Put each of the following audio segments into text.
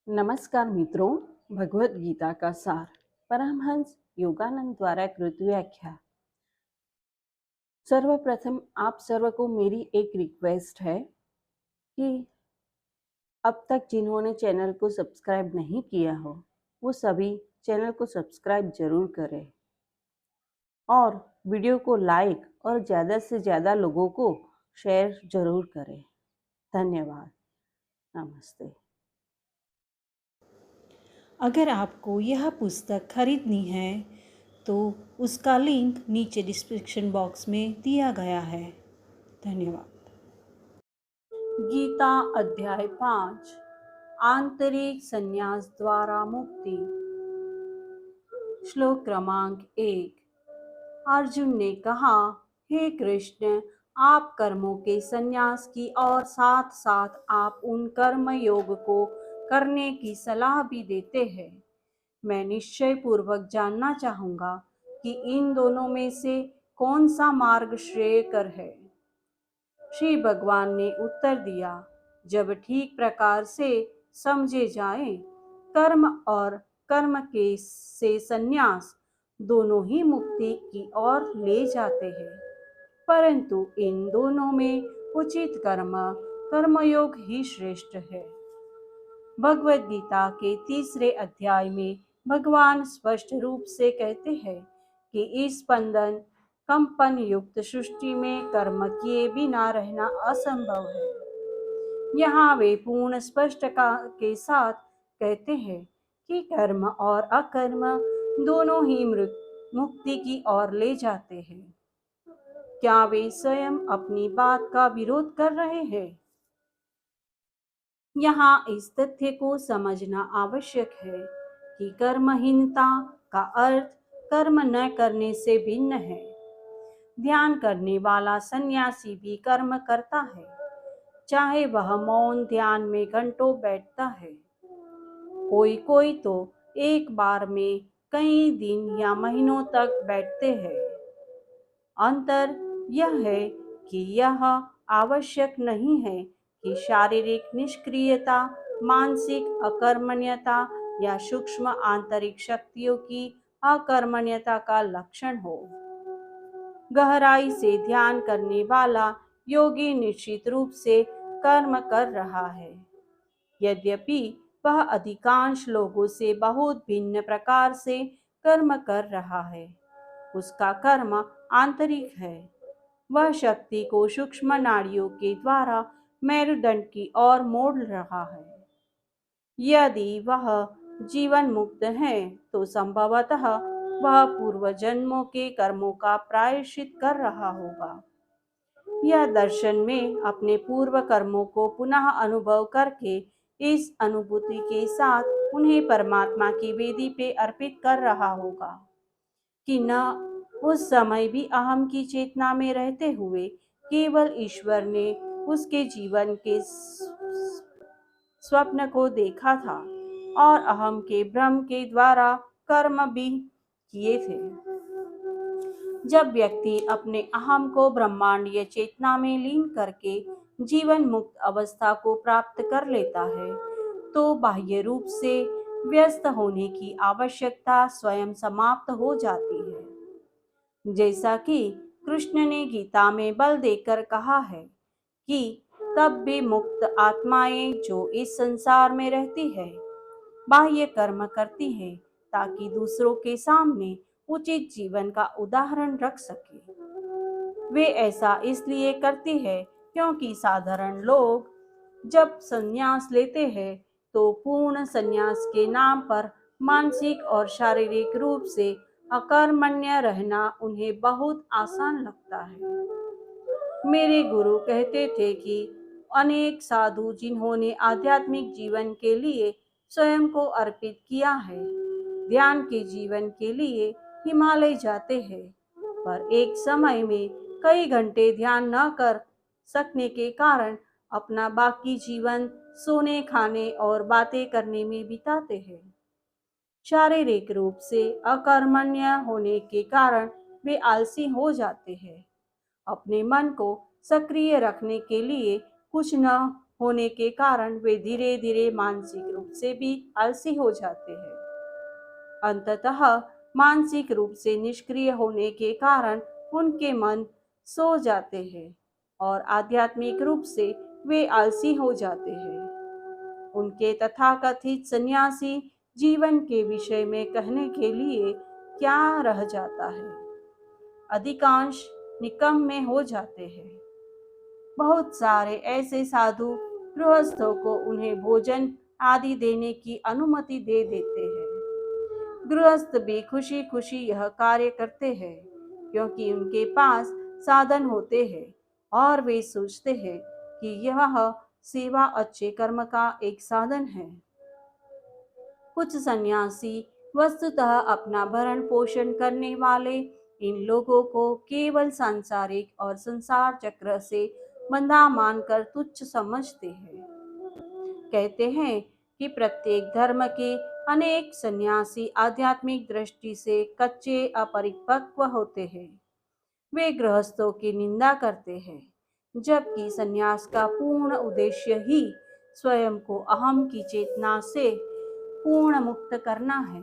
नमस्कार मित्रों, भगवत गीता का सार परमहंस योगानंद द्वारा कृत व्याख्या। सर्वप्रथम आप सर्व को मेरी एक रिक्वेस्ट है कि अब तक जिन्होंने चैनल को सब्सक्राइब नहीं किया हो वो सभी चैनल को सब्सक्राइब जरूर करें और वीडियो को लाइक और ज़्यादा से ज़्यादा लोगों को शेयर जरूर करें। धन्यवाद। नमस्ते। अगर आपको यह पुस्तक खरीदनी है तो उसका लिंक नीचे डिस्क्रिप्शन बॉक्स में दिया गया है। धन्यवाद। गीता अध्याय 5 आंतरिक संन्यास द्वारा मुक्ति। श्लोक क्रमांक 1। अर्जुन ने कहा, हे कृष्ण, आप कर्मों के संन्यास की और साथ साथ आप उन कर्म योग को करने की सलाह भी देते हैं। मैं निश्चय पूर्वक जानना चाहूंगा कि इन दोनों में से कौन सा मार्ग श्रेयकर है। श्री भगवान ने उत्तर दिया, जब ठीक प्रकार से समझे जाए, कर्म और कर्म के से संन्यास दोनों ही मुक्ति की ओर ले जाते हैं, परंतु इन दोनों में उचित कर्म कर्मयोग ही श्रेष्ठ है। भगवद गीता के 3 अध्याय में भगवान स्पष्ट रूप से कहते हैं कि इस स्पंदन कंपन युक्त सृष्टि में कर्म किए बिना रहना असंभव है। यहाँ वे पूर्ण स्पष्टता के साथ कहते हैं कि कर्म और अकर्म दोनों ही मुक्ति की ओर ले जाते हैं। क्या वे स्वयं अपनी बात का विरोध कर रहे हैं? यहाँ इस तथ्य को समझना आवश्यक है कि कर्महीनता का अर्थ कर्म न करने से भिन्न है। ध्यान करने वाला सन्यासी भी कर्म करता है, चाहे वह मौन ध्यान में घंटों बैठता है। कोई कोई तो एक बार में कई दिन या महीनों तक बैठते हैं। अंतर यह है कि यह आवश्यक नहीं है कि शारीरिक निष्क्रियता, मानसिक अकर्मण्यता या सूक्ष्म आंतरिक शक्तियों की अकर्मण्यता का लक्षण हो। गहराई से ध्यान करने वाला योगी निश्चित रूप से कर्म कर रहा है, यद्यपि वह अधिकांश लोगों से बहुत भिन्न प्रकार से कर्म कर रहा है। उसका कर्म आंतरिक है। वह शक्ति को सूक्ष्म नाड़ियों के द्वारा मेरुदंड की ओर मोड़ रहा है। यदि वह जीवन मुक्त है तो संभवतः वह पूर्व जन्मों के कर्मों का प्रायश्चित कर रहा होगा। यह दर्शन में अपने पूर्व कर्मों को पुनः अनुभव करके इस अनुभूति के साथ उन्हें परमात्मा की वेदी पे अर्पित कर रहा होगा कि न उस समय भी अहम की चेतना में रहते हुए केवल ईश्वर ने उसके जीवन के स्वप्न को देखा था और अहम के भ्रम के द्वारा कर्म भी किए थे। जब व्यक्ति अपने अहम को ब्रह्मांडीय चेतना में लीन करके जीवन मुक्त अवस्था को प्राप्त कर लेता है तो बाह्य रूप से व्यस्त होने की आवश्यकता स्वयं समाप्त हो जाती है। जैसा कि कृष्ण ने गीता में बल देकर कहा है कि तब भी मुक्त आत्माएं जो इस संसार में रहती है बाह्य कर्म करती है ताकि दूसरों के सामने उचित जीवन का उदाहरण रख सके। वे ऐसा इसलिए करती है क्योंकि साधारण लोग जब संन्यास लेते हैं तो पूर्ण संन्यास के नाम पर मानसिक और शारीरिक रूप से अकर्मण्य रहना उन्हें बहुत आसान लगता है। मेरे गुरु कहते थे कि अनेक साधु जिन्होंने आध्यात्मिक जीवन के लिए स्वयं को अर्पित किया है, ध्यान के जीवन के लिए हिमालय जाते हैं, पर एक समय में कई घंटे ध्यान न कर सकने के कारण अपना बाकी जीवन सोने, खाने और बातें करने में बिताते हैं। शारीरिक रूप से अकर्मण्य होने के कारण वे आलसी हो जाते हैं। अपने मन को सक्रिय रखने के लिए कुछ न होने के कारण वे धीरे धीरे मानसिक रूप से भी आलसी हो जाते हैं। अंततः मानसिक रूप से निष्क्रिय होने के कारण उनके मन सो जाते हैं और आध्यात्मिक रूप से वे आलसी हो जाते हैं। उनके तथाकथित सन्यासी जीवन के विषय में कहने के लिए क्या रह जाता है? अधिकांश निकम्मे हो जाते हैं। बहुत सारे ऐसे साधु गृहस्थों को उन्हें भोजन आदि देने की अनुमति दे देते हैं। गृहस्थ भी खुशी खुशी यह कार्य करते हैं क्योंकि उनके पास साधन होते हैं और वे सोचते हैं कि यह सेवा अच्छे कर्म का एक साधन है। कुछ सन्यासी वस्तुतः अपना भरण पोषण करने वाले इन लोगों को केवल सांसारिक और संसार चक्र से बंधा मानकर तुच्छ समझते हैं। कहते हैं कि प्रत्येक धर्म के अनेक सन्यासी आध्यात्मिक दृष्टि से कच्चे अपरिपक्व होते हैं। वे गृहस्थों की निंदा करते हैं, जबकि सन्यास का पूर्ण उद्देश्य ही स्वयं को अहम की चेतना से पूर्ण मुक्त करना है।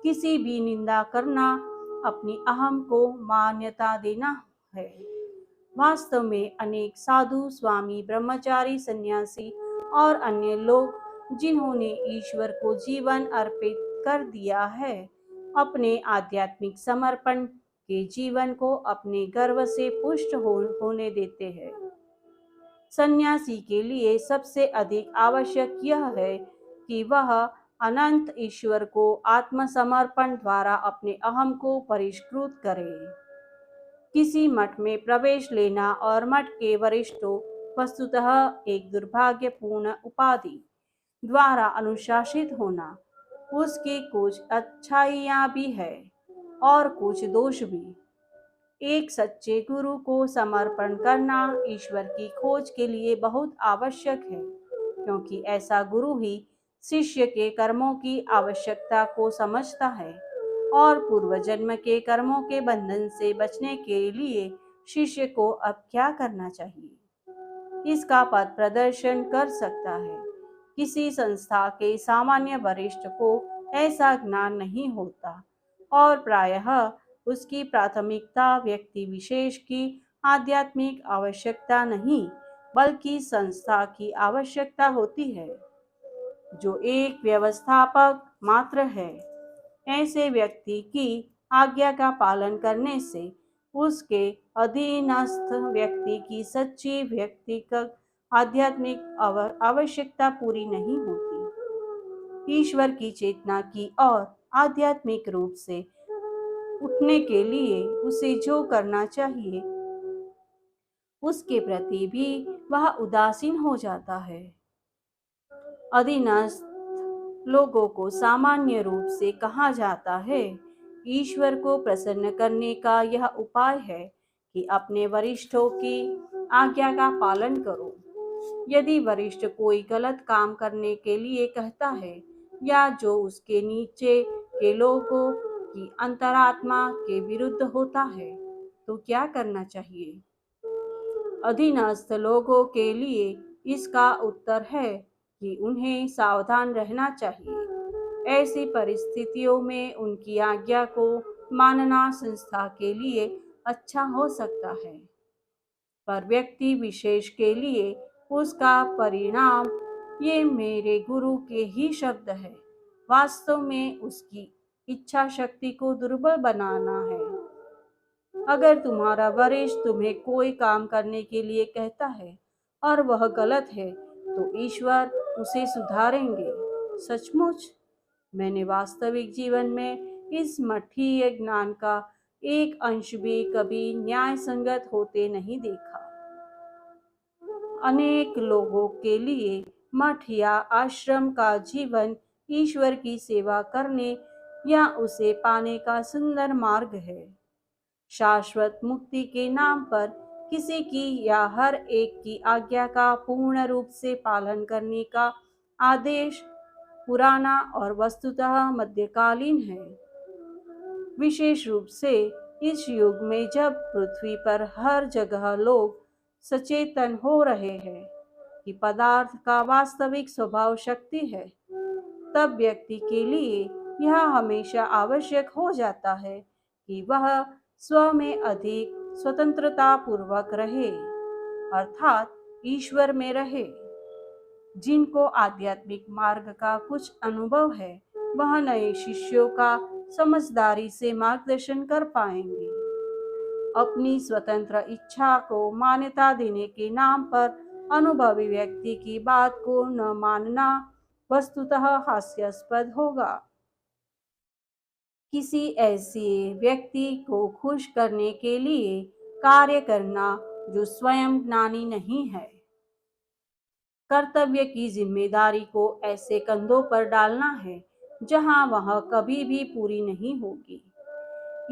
किसी भी निंदा करना अपनी अहम को मान्यता देना है। वास्तव में अनेक साधु, स्वामी, ब्रह्मचारी, सन्यासी और अन्य लोग जिन्होंने ईश्वर को जीवन अर्पित कर दिया है, अपने आध्यात्मिक समर्पण के जीवन को अपने गर्व से पुष्ट होने देते हैं। सन्यासी के लिए सबसे अधिक आवश्यक यह है कि वह अनंत ईश्वर को आत्मसमर्पण द्वारा अपने अहम को परिष्कृत करे। किसी मठ में प्रवेश लेना और मठ के वरिष्ठों वस्तुतः एक दुर्भाग्यपूर्ण उपाधि द्वारा अनुशासित होना। उसकी कुछ अच्छाइयाँ भी है और कुछ दोष भी। एक सच्चे गुरु को समर्पण करना ईश्वर की खोज के लिए बहुत आवश्यक है, क्योंकि ऐसा गुरु ही शिष्य के कर्मों की आवश्यकता को समझता है और पूर्व जन्म के कर्मों के बंधन से बचने के लिए शिष्य को अब क्या करना चाहिए, इसका पथ प्रदर्शन कर सकता है। किसी संस्था के सामान्य वरिष्ठ को ऐसा ज्ञान नहीं होता और प्रायः उसकी प्राथमिकता व्यक्ति विशेष की आध्यात्मिक आवश्यकता नहीं, बल्कि संस्था की आवश्यकता होती है, जो एक व्यवस्थापक मात्र है। ऐसे व्यक्ति की आज्ञा का पालन करने से उसके अधीनस्थ व्यक्ति की सच्ची व्यक्तिगत आध्यात्मिक आवश्यकता पूरी नहीं होती। ईश्वर की चेतना की और आध्यात्मिक रूप से उठने के लिए उसे जो करना चाहिए उसके प्रति भी वह उदासीन हो जाता है। अधीनस्थ लोगों को सामान्य रूप से कहा जाता है। ईश्वर को प्रसन्न करने का यह उपाय है कि अपने वरिष्ठों की आज्ञा का पालन करो। यदि वरिष्ठ कोई गलत काम करने के लिए कहता है या जो उसके नीचे के लोगों की अंतरात्मा के विरुद्ध होता है, तो क्या करना चाहिए? अधीनस्थ लोगों के लिए इसका उत्तर है कि उन्हें सावधान रहना चाहिए। ऐसी परिस्थितियों में उनकी आज्ञा को मानना संस्था के लिए अच्छा हो सकता है, पर व्यक्ति विशेष के लिए उसका परिणाम ये मेरे गुरु के ही शब्द है, वास्तव में उसकी इच्छा शक्ति को दुर्बल बनाना है। अगर तुम्हारा वरिष्ठ तुम्हें कोई काम करने के लिए कहता है और वह गलत है, तो ईश्वर उसे सुधारेंगे। सचमुच मैंने वास्तविक जीवन में इस मठीय ज्ञान का एक अंश भी कभी न्याय संगत होते नहीं देखा। अनेक लोगों के लिए मठ या आश्रम का जीवन ईश्वर की सेवा करने या उसे पाने का सुंदर मार्ग है। शाश्वत मुक्ति के नाम पर किसी की या हर एक की आज्ञा का पूर्ण रूप से पालन करने का आदेश पुराना और वस्तुतः मध्यकालीन है। विशेष रूप से इस युग में जब पृथ्वी पर हर जगह लोग सचेतन हो रहे हैं, कि पदार्थ का वास्तविक स्वभाव शक्ति है, तब व्यक्ति के लिए यह हमेशा आवश्यक हो जाता है कि वह स्व में अधिक स्वतंत्रता पूर्वक रहे, अर्थात ईश्वर में रहे। जिनको आध्यात्मिक मार्ग का कुछ अनुभव है, वह नए शिष्यों का समझदारी से मार्गदर्शन कर पाएंगे। अपनी स्वतंत्र इच्छा को मान्यता देने के नाम पर अनुभवी व्यक्ति की बात को न मानना वस्तुतः हास्यास्पद होगा। किसी ऐसे व्यक्ति को खुश करने के लिए कार्य करना जो स्वयं ज्ञानी नहीं है। कर्तव्य की जिम्मेदारी को ऐसे कंधों पर डालना है जहां वह कभी भी पूरी नहीं होगी।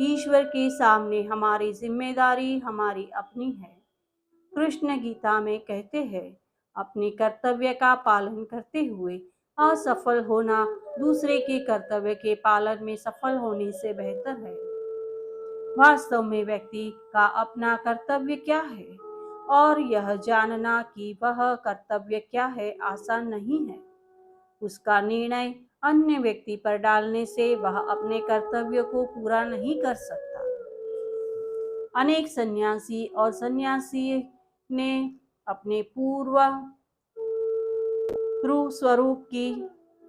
ईश्वर के सामने हमारी जिम्मेदारी हमारी अपनी है। कृष्ण गीता में कहते हैं, अपने कर्तव्य का पालन करते हुए असफल होना दूसरे के कर्तव्य के पालन में सफल होने से बेहतर है। वास्तव में व्यक्ति का अपना कर्तव्य क्या है और यह जानना कि वह कर्तव्य क्या है आसान नहीं है। उसका निर्णय अन्य व्यक्ति पर डालने से वह अपने कर्तव्य को पूरा नहीं कर सकता। अनेक सन्यासी और सन्यासी ने अपने पूर्व स्वरूप की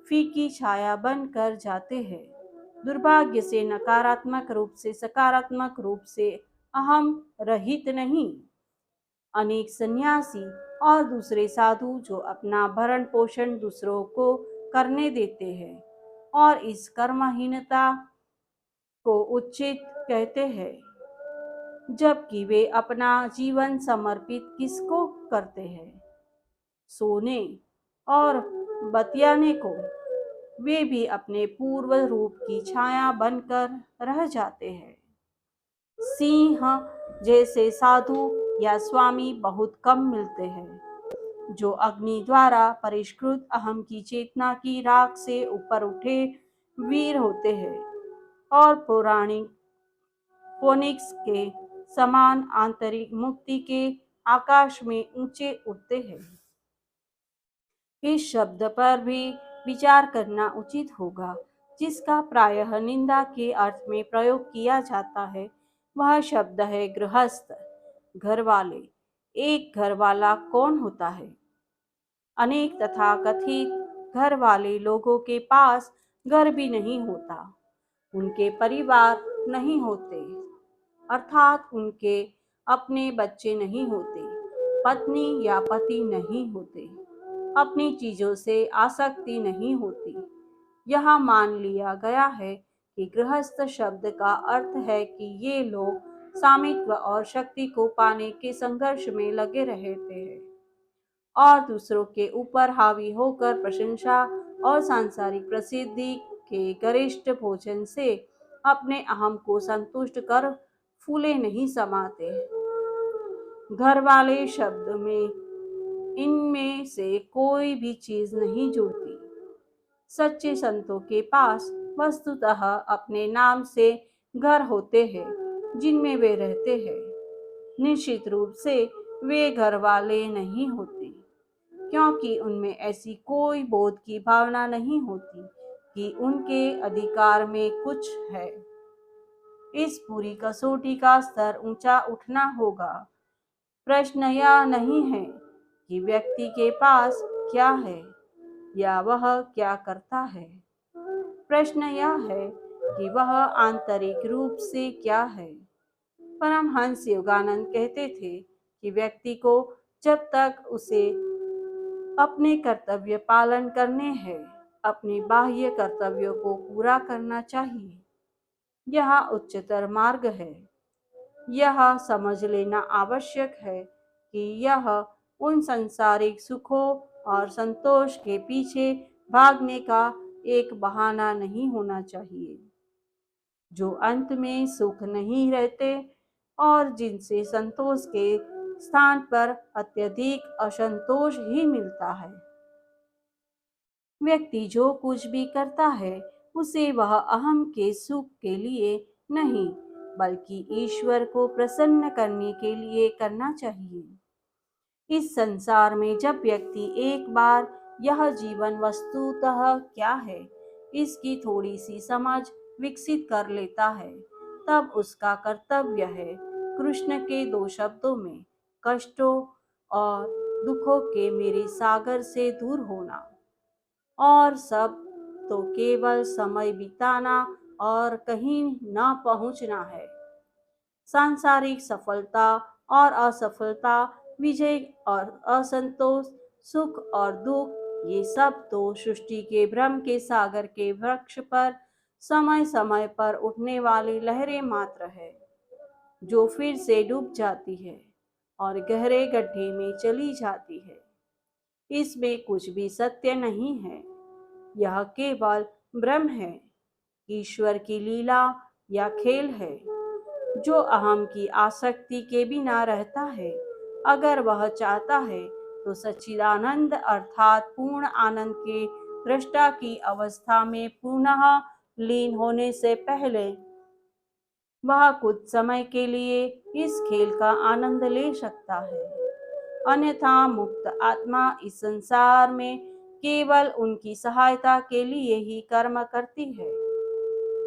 फीकी छाया बनकर जाते हैं। दुर्भाग्य से नकारात्मक रूप से सकारात्मक रूप से अहम रहित नहीं। अनेक सन्यासी और दूसरे साधु जो अपना भरण पोषण दूसरों को करने देते हैं और इस कर्महीनता को उचित कहते हैं, जबकि वे अपना जीवन समर्पित किसको करते हैं? सोने और बतियाने को। वे भी अपने पूर्व रूप की छाया बनकर रह जाते हैं। सिंह जैसे साधु या स्वामी बहुत कम मिलते हैं जो अग्नि द्वारा परिष्कृत अहम की चेतना की राख से ऊपर उठे वीर होते हैं और पौराणिक फोनिक्स के समान आंतरिक मुक्ति के आकाश में ऊंचे उठते हैं। इस शब्द पर भी विचार करना उचित होगा, जिसका प्रायः निंदा के अर्थ में प्रयोग किया जाता है। वह शब्द है गृहस्थ, घरवाले। एक घरवाला कौन होता है? अनेक तथाकथित घर वाले लोगों के पास घर भी नहीं होता, उनके परिवार नहीं होते, अर्थात उनके अपने बच्चे नहीं होते, पत्नी या पति नहीं होते, अपनी चीजों से आसक्ति नहीं होती। यह मान लिया गया है कि गृहस्थ शब्द का अर्थ है कि ये लोग स्वामित्व और शक्ति को पाने के संघर्ष में लगे रहते हैं और दूसरों के ऊपर हावी होकर प्रशंसा और सांसारिक प्रसिद्धि के गरिष्ठ भोजन से अपने अहम को संतुष्ट कर फूले नहीं समाते। घर वाले शब्द में इनमें से कोई भी चीज नहीं जुड़ती। सच्चे संतों के पास वस्तुतः अपने नाम से घर होते हैं जिनमें वे रहते हैं। निश्चित रूप से वे घर वाले नहीं होते, क्योंकि उनमें ऐसी कोई बोध की भावना नहीं होती कि उनके अधिकार में कुछ है। इस पूरी कसौटी का स्तर ऊंचा उठना होगा। प्रश्न यह नहीं है कि व्यक्ति के पास क्या है या वह क्या करता है। प्रश्न यह है कि वह आंतरिक रूप से क्या है। परमहंस योगानंद कहते थे कि व्यक्ति को जब तक उसे अपने कर्तव्य पालन करने हैं, अपने बाह्य कर्तव्यों को पूरा करना चाहिए। यह उच्चतर मार्ग है। यह समझ लेना आवश्यक है कि यह उन सांसारिक सुखों और संतोष के पीछे भागने का एक बहाना नहीं होना चाहिए, जो अंत में सुख नहीं रहते और जिनसे संतोष के स्थान पर अत्यधिक असंतोष ही मिलता है। व्यक्ति जो कुछ भी करता है उसे वह अहम के सुख के लिए नहीं, बल्कि ईश्वर को प्रसन्न करने के लिए करना चाहिए। इस संसार में जब व्यक्ति एक बार यह जीवन वस्तुतः क्या है इसकी थोड़ी सी समझ विकसित कर लेता है, तब उसका कर्तव्य है कृष्ण के दो शब्दों में कष्टों और दुखों के मेरे सागर से दूर होना, और सब तो केवल समय बिताना और कहीं न पहुंचना है। सांसारिक सफलता और असफलता, विजय और असंतोष, सुख और दुख, ये सब तो सृष्टि के भ्रम के सागर के वृक्ष पर समय समय पर उठने वाली लहरें मात्र है, जो फिर से डूब जाती है और गहरे गड्ढे में चली जाती है। इसमें कुछ भी सत्य नहीं है, यह केवल भ्रम है, ईश्वर की लीला या खेल है, जो अहम की आसक्ति के बिना रहता है। अगर वह चाहता है तो सच्चिदानंद अर्थात पूर्ण आनंद के दृष्टा की अवस्था में पुनः लीन होने से पहले वह कुछ समय के लिए इस खेल का आनंद ले सकता है। अन्यथा मुक्त आत्मा इस संसार में केवल उनकी सहायता के लिए ही कर्म करती है,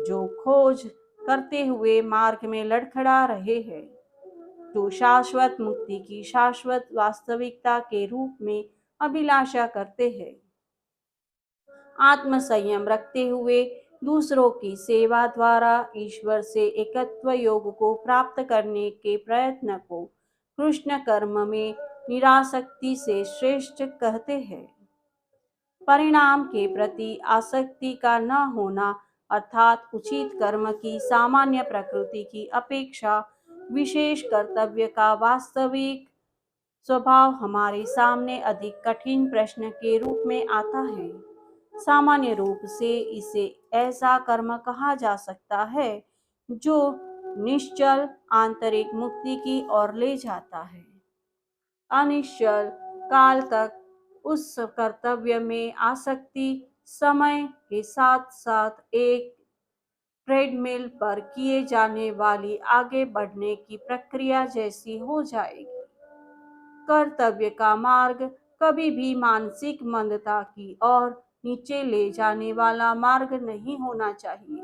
जो खोज करते हुए मार्ग में लड़खड़ा रहे हैं, जो शाश्वत मुक्ति की शाश्वत वास्तविकता के रूप में अभिलाषा करते हैं। आत्म संयम रखते हुए दूसरों की सेवा द्वारा ईश्वर से एकत्व योग को प्राप्त करने के प्रयत्न को कृष्ण कर्म में निरासक्ति से श्रेष्ठ कहते हैं। परिणाम के प्रति आसक्ति का न होना अर्थात उचित कर्म की सामान्य प्रकृति की अपेक्षा विशेष कर्तव्य का वास्तविक स्वभाव हमारे सामने अधिक कठिन प्रश्न के रूप में आता है। सामान्य रूप से इसे ऐसा कर्म कहा जा सकता है जो निश्चल आंतरिक मुक्ति की ओर ले जाता है। अनिश्चल काल तक उस कर्तव्य में आसक्ति समय के साथ साथ एक ट्रेडमिल पर किए जाने वाली आगे बढ़ने की प्रक्रिया जैसी हो जाएगी। कर्तव्य का मार्ग कभी भी मानसिक मंदता की ओर नीचे ले जाने वाला मार्ग नहीं होना चाहिए।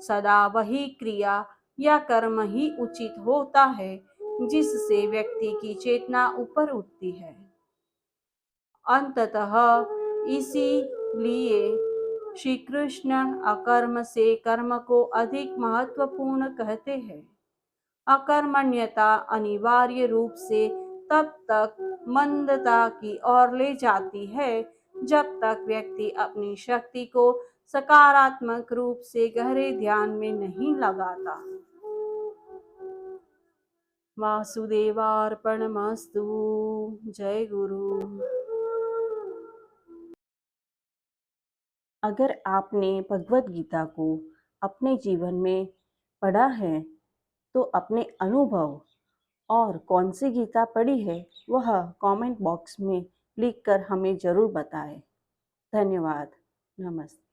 सदा वही क्रिया या कर्म ही उचित होता है जिससे व्यक्ति की चेतना ऊपर उठती है। अंततः इसीलिए श्री कृष्ण अकर्म से कर्म को अधिक महत्वपूर्ण कहते हैं। अकर्मण्यता अनिवार्य रूप से तब तक मंदता की ओर ले जाती है जब तक व्यक्ति अपनी शक्ति को सकारात्मक रूप से गहरे ध्यान में नहीं लगाता। वासुदेवार्पणमस्तु। जय गुरु। अगर आपने भगवत गीता को अपने जीवन में पढ़ा है तो अपने अनुभव और कौन सी गीता पढ़ी है वह कमेंट बॉक्स में लिखकर हमें ज़रूर बताएं। धन्यवाद। नमस्ते।